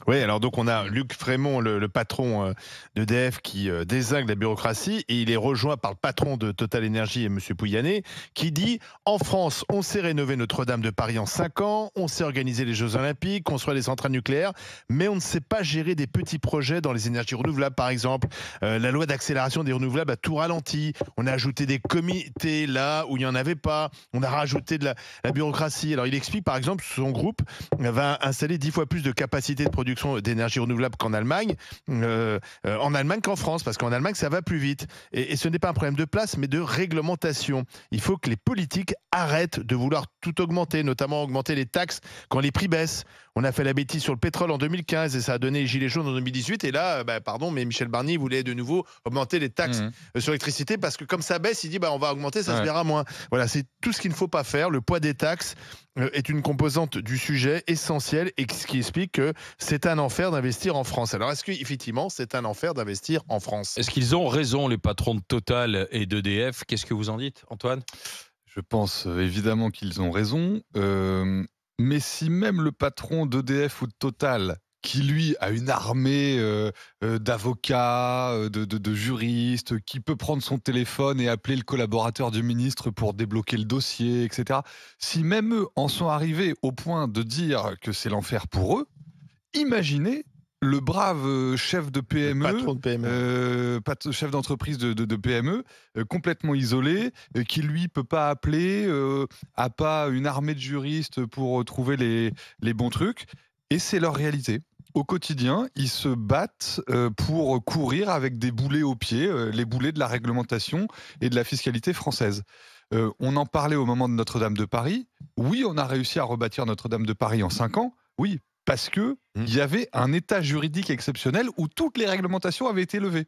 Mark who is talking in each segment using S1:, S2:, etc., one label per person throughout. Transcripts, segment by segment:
S1: Oui, alors donc on a Luc Frémont, le patron d'EDF, qui dézingue la bureaucratie, et il est rejoint par le patron de Total Énergie, Monsieur Pouyanné, qui dit: en France, on sait rénover Notre-Dame de Paris en 5 ans, on sait organiser les Jeux Olympiques, construire des centrales nucléaires, mais on ne sait pas gérer des petits projets dans les énergies renouvelables, par exemple. La loi d'accélération des renouvelables a tout ralenti. On a ajouté des comités là où il n'y en avait pas. On a rajouté de la bureaucratie. Alors il explique, par exemple, son groupe va installer 10 fois plus de capacité de production d'énergie renouvelable qu'en Allemagne, en Allemagne qu'en France, parce qu'en Allemagne, ça va plus vite. Et ce n'est pas un problème de place, mais de réglementation. Il faut que les politiques arrêtent de vouloir tout augmenter, notamment augmenter les taxes quand les prix baissent. On a fait la bêtise sur le pétrole en 2015 et ça a donné les gilets jaunes en 2018. Et là, pardon, mais Michel Barnier voulait de nouveau augmenter les taxes sur l'électricité parce que comme ça baisse, il dit on va augmenter, ça se verra moins. Voilà, c'est tout ce qu'il ne faut pas faire. Le poids des taxes est une composante du sujet essentielle et ce qui explique que c'est un enfer d'investir en France. Alors, est-ce qu'effectivement, c'est un enfer d'investir en France?
S2: Est-ce qu'ils ont raison, les patrons de Total et d'EDF? Qu'est-ce que vous en dites, Antoine?
S3: Je pense évidemment qu'ils ont raison, mais si même le patron d'EDF ou de Total, qui lui a une armée d'avocats, de juristes, qui peut prendre son téléphone et appeler le collaborateur du ministre pour débloquer le dossier, etc. Si même eux en sont arrivés au point de dire que c'est l'enfer pour eux, imaginez le brave chef de PME,
S1: Patron de PME.
S3: chef d'entreprise de PME, complètement isolé, qui lui peut pas appeler, a pas une armée de juristes pour trouver les bons trucs. Et c'est leur réalité. Au quotidien, ils se battent pour courir avec des boulets aux pieds, les boulets de la réglementation et de la fiscalité française. On en parlait au moment de Notre-Dame de Paris. Oui, on a réussi à rebâtir Notre-Dame de Paris en 5 ans. Oui, parce que il y avait un état juridique exceptionnel où toutes les réglementations avaient été levées.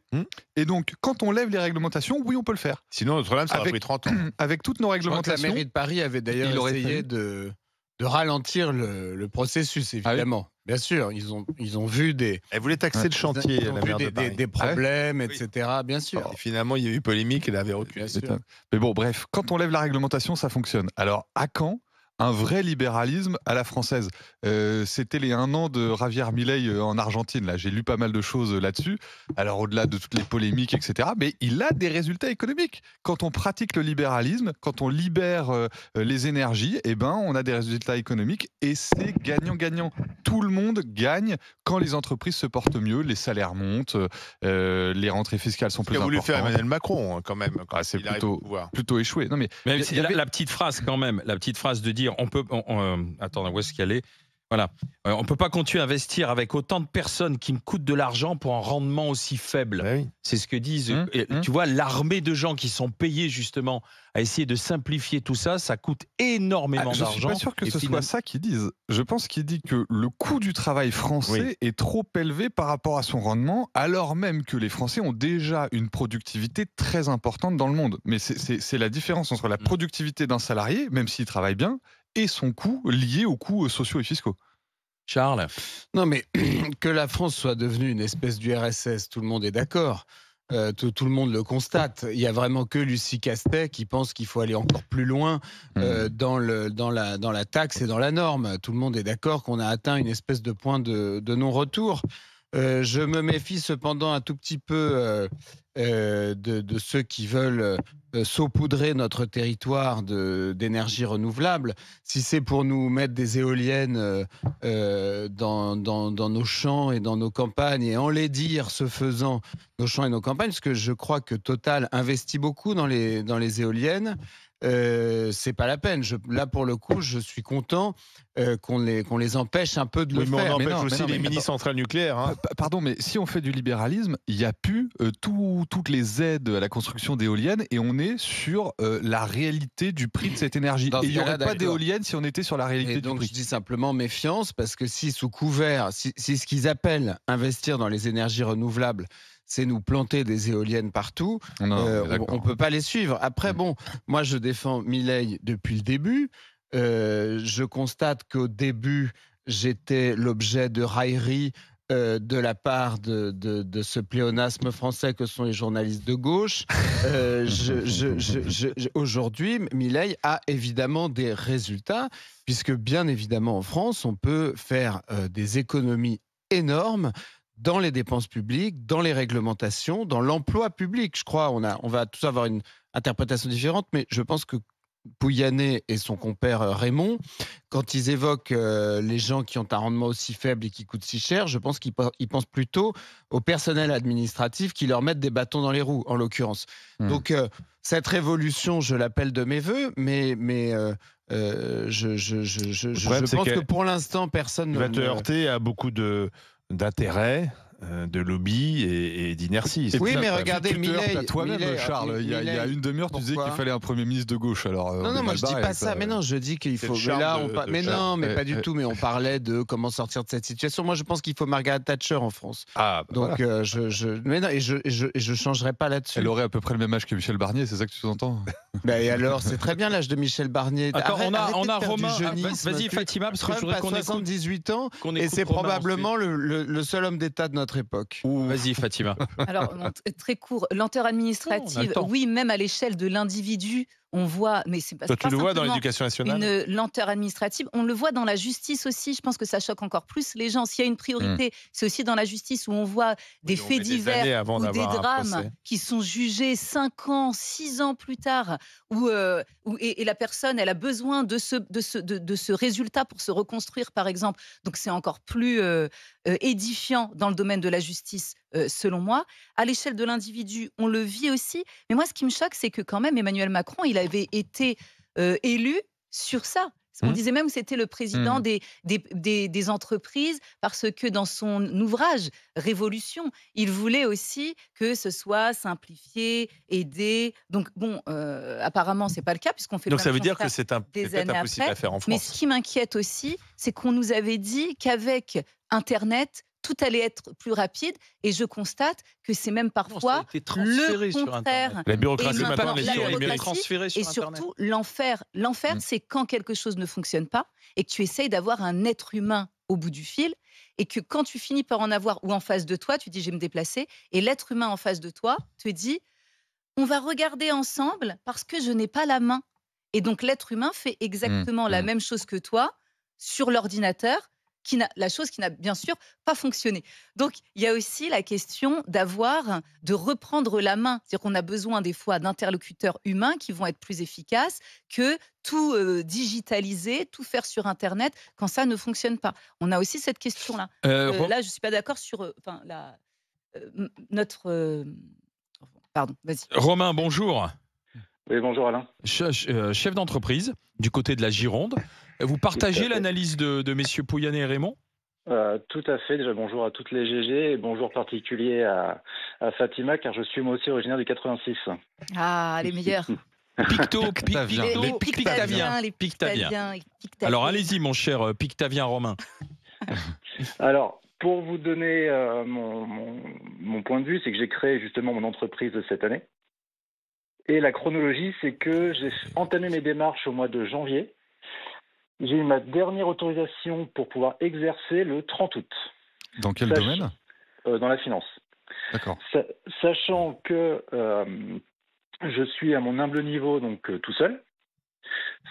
S3: Et donc, quand on lève les réglementations, oui, on peut le faire.
S1: Sinon, Notre-Dame, ça aurait pris 30 ans.
S3: Avec toutes nos
S4: Je crois que la
S3: réglementations.
S4: mairie de Paris avait d'ailleurs essayé de ralentir le processus, évidemment. Bien sûr, ils ont vu des...
S1: Elle voulait taxer le chantier,
S4: Ils ont
S1: la
S4: vu
S1: maire de Paris.
S4: des problèmes, etc. Bien sûr.
S1: Et finalement, il y a eu polémique et elle avait reculé.
S4: Bien sûr.
S3: Mais bon, bref, quand on lève la réglementation, ça fonctionne. Alors, à quand un vrai libéralisme à la française? C'était les 1 an de Javier Milei en Argentine. Là, j'ai lu pas mal de choses là-dessus. Alors, au-delà de toutes les polémiques, etc., mais il a des résultats économiques. Quand on pratique le libéralisme, quand on libère les énergies, eh ben, on a des résultats économiques et c'est gagnant-gagnant. Tout le monde gagne quand les entreprises se portent mieux, les salaires montent, les rentrées fiscales sont plus
S1: Ce qu'a voulu
S3: importantes.
S1: faire Emmanuel Macron, quand même, quand
S3: C'est
S1: il arrive au
S3: plutôt,
S1: pouvoir.
S3: plutôt échoué. Non, mais
S2: Mais
S3: il y avait-
S2: la petite phrase quand même, la petite phrase de dire attends, où est-ce qu'elle est? Voilà. On peut pas continuer à investir avec autant de personnes qui me coûtent de l'argent pour un rendement aussi faible.
S1: Oui.
S2: C'est ce que disent. Tu vois, l'armée de gens qui sont payés justement à essayer de simplifier tout ça, ça coûte énormément
S3: Je
S2: d'argent.
S3: suis pas sûr que
S2: Et
S3: ce
S2: finalement-
S3: soit ça qu'ils disent. Je pense qu'ils disent que le coût du travail français est trop élevé par rapport à son rendement, alors même que les Français ont déjà une productivité très importante dans le monde. Mais c'est la différence entre la productivité d'un salarié, même s'il travaille bien, et son coût lié aux coûts sociaux et fiscaux.
S2: Charles,
S4: Non, mais que la France soit devenue une espèce d'URSS, tout le monde est d'accord. Tout le monde le constate. Il y a vraiment que Lucie Castet qui pense qu'il faut aller encore plus loin dans la taxe et dans la norme. Tout le monde est d'accord qu'on a atteint une espèce de point de non-retour. Je me méfie cependant un tout petit peu de ceux qui veulent saupoudrer notre territoire d'énergie renouvelable. Si c'est pour nous mettre des éoliennes dans nos champs et dans nos campagnes et enlaidir, ce faisant, nos champs et nos campagnes, parce que je crois que Total investit beaucoup dans les éoliennes, c'est pas la peine. Là, pour le coup, je suis content qu'on les empêche un peu de le
S1: Oui, mais
S4: faire.
S1: on empêche
S3: non,
S1: aussi
S3: mais
S1: les mini-centrales nucléaires. Hein.
S3: Pardon, mais si on fait du libéralisme, il n'y a plus toutes les aides à la construction d'éoliennes et on est sur la réalité du prix de cette énergie.
S4: Dans
S3: Et
S4: ce
S3: il n'y aurait
S4: cas-là,
S3: pas
S4: d'accord.
S3: d'éoliennes si on était sur la réalité
S4: Et
S3: du
S4: donc,
S3: prix.
S4: je dis simplement méfiance, parce que si sous couvert, si ce qu'ils appellent investir dans les énergies renouvelables, c'est nous planter des éoliennes partout,
S3: Non,
S4: on peut pas les suivre. Après, bon, moi, je défends Milei depuis le début. Je constate qu'au début, j'étais l'objet de railleries de la part de ce pléonasme français que sont les journalistes de gauche. Aujourd'hui, Milei a évidemment des résultats, puisque bien évidemment en France, on peut faire des économies énorme dans les dépenses publiques, dans les réglementations, dans l'emploi public. Je crois on va tous avoir une interprétation différente, mais je pense que Pouyanné et son compère Raymond, quand ils évoquent les gens qui ont un rendement aussi faible et qui coûtent si cher, je pense qu'ils pensent plutôt au personnel administratif qui leur mettent des bâtons dans les roues, en l'occurrence. Donc, cette révolution, je l'appelle de mes voeux, mais je pense que pour l'instant, personne
S1: ne va te heurter à beaucoup d'intérêts, de lobby et d'inertie.
S4: Oui, mais regardez, Milei,
S3: toi-même, Charles, il y a une demi-heure, tu disais qu'il fallait un Premier ministre de gauche. Alors,
S4: non, moi je dis pas ça. Mais non, je dis qu'il faut. Mais là, mais pas du tout. Mais on parlait de comment sortir de cette situation. Moi, je pense qu'il faut Margaret Thatcher en France. Donc, mais non, et je changerai pas là-dessus.
S3: Elle aurait à peu près le même âge que Michel Barnier, c'est ça que tu sous-entends?
S4: Et alors, c'est très bien l'âge de Michel Barnier.
S2: Attends, on a Romain. Vas-y, Fatima, parce que je voudrais qu'on écoute.
S4: 78 ans, et c'est probablement le seul homme d'État de notre époque.
S2: Vas-y, Fatima.
S5: Alors, très court. Lenteur administrative, oui, même à l'échelle de l'individu, on voit, mais c'est pas.
S1: Toi, tu le vois dans l'éducation nationale.
S5: Une lenteur administrative, on le voit dans la justice aussi. Je pense que ça choque encore plus les gens. S'il y a une priorité, c'est aussi dans la justice où on voit des faits divers ou des drames qui sont jugés 5 ans, 6 ans plus tard, et la personne, elle a besoin de ce résultat pour se reconstruire, par exemple. Donc, c'est encore plus édifiant dans le domaine de la justice, selon moi. À l'échelle de l'individu, on le vit aussi. Mais moi, ce qui me choque, c'est que quand même, Emmanuel Macron, il avait été élu sur ça. On disait même que c'était le président des entreprises, parce que dans son ouvrage Révolution, il voulait aussi que ce soit simplifié, aidé. Donc bon, apparemment, c'est pas le cas, puisqu'on fait.
S1: Donc ça veut dire que c'est peut-être impossible à faire en France.
S5: Mais ce qui m'inquiète aussi, c'est qu'on nous avait dit qu'avec Internet, tout allait être plus rapide, et je constate que c'est même parfois le contraire.
S1: La bureaucratie
S5: maintenant,
S2: est transférée sur
S5: Internet. Et surtout, l'enfer. L'enfer, c'est quand quelque chose ne fonctionne pas et que tu essayes d'avoir un être humain au bout du fil, et que quand tu finis par en avoir, ou en face de toi, tu dis je vais me déplacer, et l'être humain en face de toi te dit on va regarder ensemble parce que je n'ai pas la main. Et donc l'être humain fait exactement la même chose que toi sur l'ordinateur, la chose qui n'a bien sûr pas fonctionné. Donc, il y a aussi la question de reprendre la main. C'est-à-dire qu'on a besoin des fois d'interlocuteurs humains qui vont être plus efficaces que tout digitaliser, tout faire sur Internet quand ça ne fonctionne pas. On a aussi cette question-là. Là, je ne suis pas d'accord sur pardon, vas-y.
S2: Romain, bonjour.
S6: Oui, bonjour Alain.
S2: Chef d'entreprise du côté de la Gironde. Vous partagez l'analyse de messieurs Pouyanné et Raymond?
S6: Tout à fait. Déjà, bonjour à toutes les GG et bonjour particulier à Fatima, car je suis moi aussi originaire du 86.
S5: Ah, les meilleurs.
S2: Pictavien. Alors, allez-y, mon cher Pictavien Romain.
S6: Alors, pour vous donner mon point de vue, c'est que j'ai créé justement mon entreprise cette année. Et la chronologie, c'est que j'ai entamé mes démarches au mois de janvier. J'ai eu ma dernière autorisation pour pouvoir exercer le 30 août.
S3: Dans quel domaine?
S6: Dans la finance.
S3: D'accord.
S6: Sachant que je suis à mon humble niveau, donc tout seul,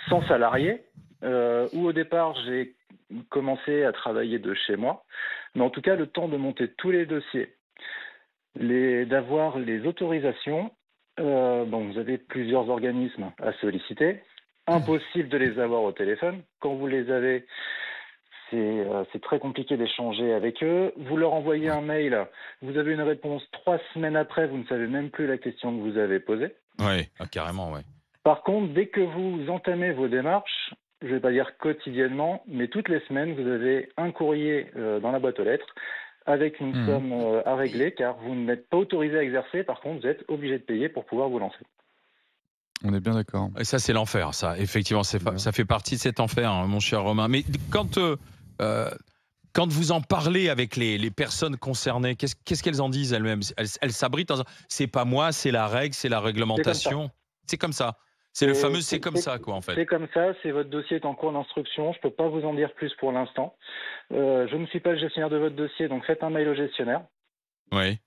S6: sans salarié, où au départ j'ai commencé à travailler de chez moi. Mais en tout cas, le temps de monter tous les dossiers, d'avoir les autorisations, vous avez plusieurs organismes à solliciter. Impossible de les avoir au téléphone. Quand vous les avez, c'est très compliqué d'échanger avec eux. Vous leur envoyez un mail, vous avez une réponse 3 semaines après, vous ne savez même plus la question que vous avez posée.
S2: Oui, carrément, oui.
S6: Par contre, dès que vous entamez vos démarches, je ne vais pas dire quotidiennement, mais toutes les semaines, vous avez un courrier dans la boîte aux lettres avec une somme à régler, car vous n'êtes pas autorisé à exercer. Par contre, vous êtes obligé de payer pour pouvoir vous lancer.
S3: On est bien d'accord.
S2: Et ça, c'est l'enfer, ça. Effectivement, ça fait partie de cet enfer, hein, mon cher Romain. Mais quand vous en parlez avec les personnes concernées, qu'est-ce qu'elles en disent elles-mêmes? Elles s'abritent en disant « c'est pas moi, c'est la règle, c'est la réglementation ». C'est comme ça. C'est le fameux « c'est comme ça », quoi, en fait.
S6: C'est comme ça, votre dossier est en cours d'instruction. Je ne peux pas vous en dire plus pour l'instant. Je ne suis pas le gestionnaire de votre dossier, donc faites un mail au gestionnaire.
S2: Oui.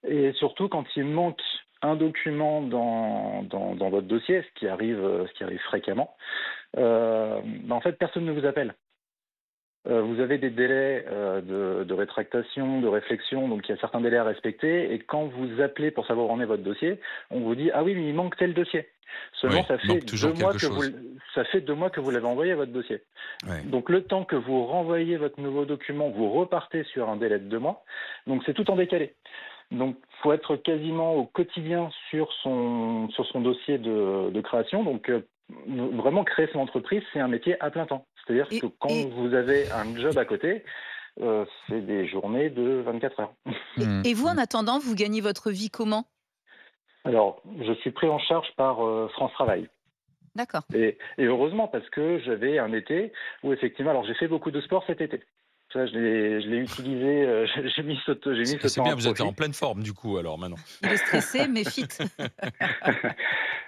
S6: Et surtout, quand il manque un document dans votre dossier, ce qui arrive fréquemment, en fait, personne ne vous appelle. Vous avez des délais de rétractation, de réflexion, donc il y a certains délais à respecter. Et quand vous appelez pour savoir où en est votre dossier, on vous dit ah oui, mais il manque tel dossier. Seulement, ça fait 2 mois que vous l'avez envoyé votre dossier.
S2: Ouais.
S6: Donc le temps que vous renvoyez votre nouveau document, vous repartez sur un délai de 2 mois. Donc c'est tout en décalé. Donc il faut être quasiment au quotidien sur son dossier de création. Donc vraiment créer son entreprise, c'est un métier à plein temps. C'est-à-dire que quand vous avez un job à côté, c'est des journées de 24 heures.
S5: Et vous, en attendant, vous gagnez votre vie comment?
S6: Alors, je suis pris en charge par France Travail.
S5: D'accord.
S6: Et heureusement, parce que j'avais un été où effectivement, alors j'ai fait beaucoup de sport cet été. Ça, je l'ai utilisé, j'ai mis ce temps.
S2: C'est bien, vous êtes en pleine forme du coup, alors maintenant.
S5: Il est stressé, mais fit.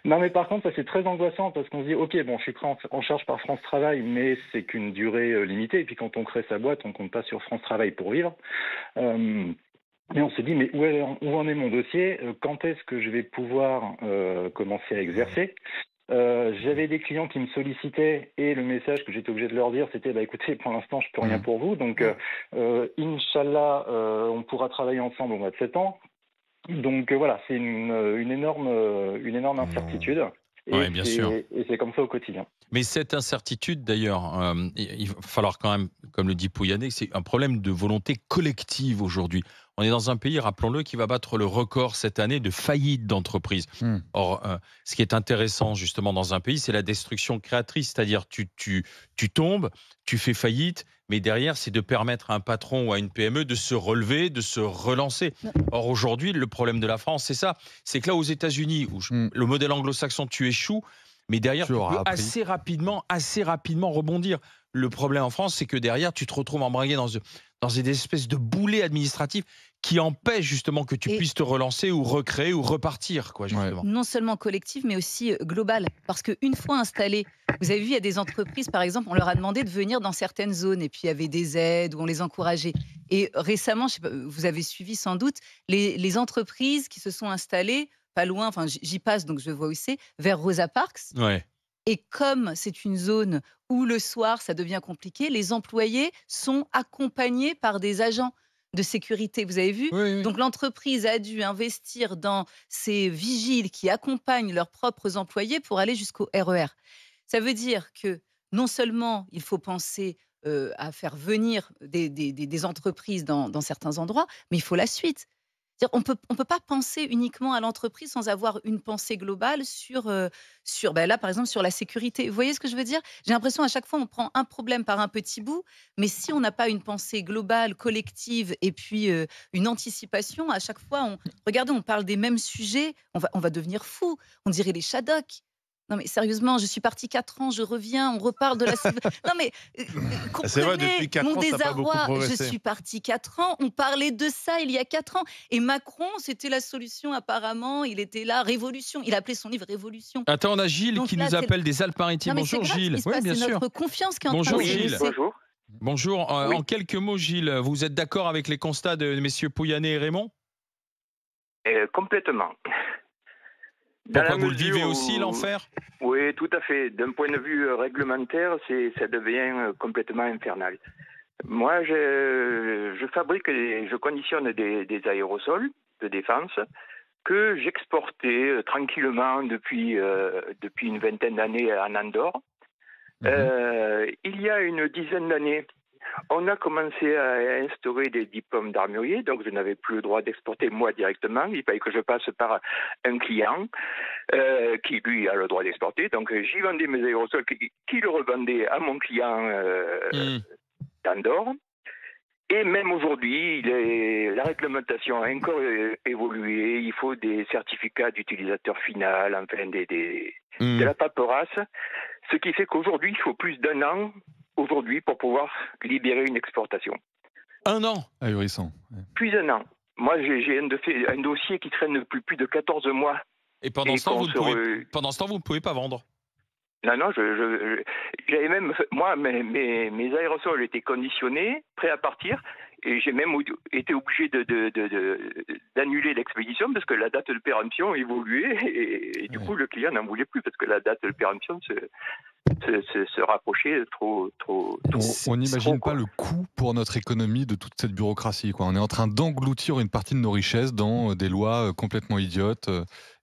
S6: Non, mais par contre, ça c'est très angoissant parce qu'on se dit, ok, bon, je suis pris en charge par France Travail, mais c'est qu'une durée limitée. Et puis quand on crée sa boîte, on compte pas sur France Travail pour vivre. Et on se dit, mais où en est mon dossier? Quand est-ce que je vais pouvoir commencer à exercer? J'avais des clients qui me sollicitaient et le message que j'étais obligé de leur dire, c'était écoutez, pour l'instant, je peux rien pour vous. Donc, Inch'Allah, on pourra travailler ensemble au mois de septembre. Donc voilà, c'est une énorme incertitude.
S2: Oui, bien sûr.
S6: Et c'est comme ça au quotidien.
S2: Mais cette incertitude, d'ailleurs, il va falloir quand même, comme le dit Pouyanné, c'est un problème de volonté collective aujourd'hui. On est dans un pays, rappelons-le, qui va battre le record cette année de faillite d'entreprises. Or, ce qui est intéressant justement dans un pays, c'est la destruction créatrice, c'est-à-dire tu tombes, tu fais faillite, mais derrière, c'est de permettre à un patron ou à une PME de se relever, de se relancer. Or, aujourd'hui, le problème de la France, c'est ça. C'est que là, aux États-Unis, où le modèle anglo-saxon, tu échoues, mais derrière, tu peux assez rapidement rebondir. Le problème en France, c'est que derrière, tu te retrouves embringué dans des espèces de boulets administratifs qui empêchent justement que tu puisses te relancer ou recréer ou repartir, quoi, justement.
S5: Non seulement collective, mais aussi globale. Parce qu'une fois installé, vous avez vu, il y a des entreprises, par exemple, on leur a demandé de venir dans certaines zones et puis il y avait des aides où on les encourageait. Et récemment, je sais pas, vous avez suivi sans doute, les entreprises qui se sont installées pas loin, enfin j'y passe donc je vois où c'est, vers Rosa Parks.
S2: Ouais.
S5: Et comme c'est une zone où le soir ça devient compliqué, les employés sont accompagnés par des agents de sécurité. Vous avez vu?
S2: Oui.
S5: Donc l'entreprise a dû investir dans ces vigiles qui accompagnent leurs propres employés pour aller jusqu'au RER. Ça veut dire que non seulement il faut penser à faire venir des entreprises dans certains endroits, mais il faut la suite. On peut pas penser uniquement à l'entreprise sans avoir une pensée globale sur là, par exemple, sur la sécurité. Vous voyez ce que je veux dire? J'ai l'impression à chaque fois, on prend un problème par un petit bout, mais si on n'a pas une pensée globale, collective et puis une anticipation, à chaque fois, regardez, on parle des mêmes sujets, on va devenir fou. On dirait les Shadocks. Non mais sérieusement, je suis partie 4 ans, je reviens, on reparle de la... Non mais
S1: C'est vrai, depuis 4
S5: mon
S1: ans, ça n'a pas beaucoup
S5: désarroi, je
S1: progressé.
S5: suis partie 4 ans, on parlait de ça il y a 4 ans. Et Macron, c'était la solution apparemment, il était là, Révolution, il a appelé son livre Révolution.
S2: Attends, on a Gilles
S5: Donc
S2: qui
S5: là,
S2: nous appelle des Alpes-Maritimes.
S5: Non mais c'est
S2: Bonjour
S5: grave ce
S2: Gilles.
S5: qui se passe,
S2: bien
S5: c'est
S2: sûr.
S5: notre confiance qui est en
S2: Bonjour,
S5: train de se
S2: Gilles.
S5: laisser.
S6: Bonjour.
S2: Bonjour.
S6: Oui.
S2: En quelques mots, Gilles, vous êtes d'accord avec les constats de messieurs Pouyanné et Raymond?
S7: Complètement.
S2: Pourquoi vous le vivez aussi, l'enfer?
S7: Oui, tout à fait. D'un point de vue réglementaire, ça devient complètement infernal. Moi, je fabrique et je conditionne des aérosols de défense que j'exportais tranquillement depuis une vingtaine d'années en Andorre. Il y a une dizaine d'années, on a commencé à instaurer des diplômes d'armurier, donc je n'avais plus le droit d'exporter moi directement. Il fallait que je passe par un client qui, lui, a le droit d'exporter. Donc j'y vendais mes aérosols qui le revendait à mon client d'Andorre. Et même aujourd'hui, la réglementation a encore évolué. Il faut des certificats d'utilisateur final, enfin de la paperasse. Ce qui fait qu'aujourd'hui, il faut plus d'1 an pour pouvoir libérer une exportation.
S2: 1 an?
S3: Ahurissant.
S7: Plus d'1 an. Moi, j'ai un dossier qui traîne depuis plus de 14 mois.
S2: Et pendant ce temps, vous ne pouvez pas vendre?
S7: Non, j'avais même... Moi, mes aérosols étaient conditionnés, prêts à partir, et j'ai même été obligé d'annuler l'expédition parce que la date de péremption évoluait, et du coup, le client n'en voulait plus parce que la date de péremption se rapprocher trop.
S3: On n'imagine pas le coût pour notre économie de toute cette bureaucratie, quoi. On est en train d'engloutir une partie de nos richesses dans des lois complètement idiotes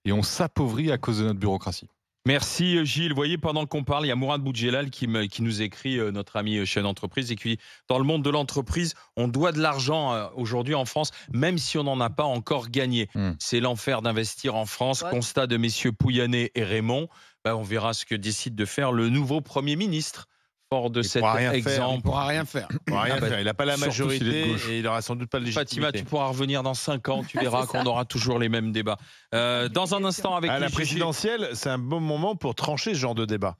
S3: et on s'appauvrit à cause de notre bureaucratie.
S2: Merci Gilles. Vous voyez, pendant qu'on parle, il y a Mourad Boudjelal qui nous écrit, notre ami chef d'entreprise, et qui dit « Dans le monde de l'entreprise, on doit de l'argent aujourd'hui en France, même si on n'en a pas encore gagné. C'est l'enfer d'investir en France. Constat de messieurs Pouyanné et Raymond. On verra ce que décide de faire le nouveau Premier ministre. Fort de cet exemple.
S4: Il ne pourra rien faire.
S1: Il n'a pas la majorité et il n'aura sans doute pas de légitimité.
S2: Fatima, tu pourras revenir dans 5 ans, tu verras qu'on aura toujours les mêmes débats. Dans un instant avec
S1: la présidentielle, c'est un bon moment pour trancher ce genre de débat.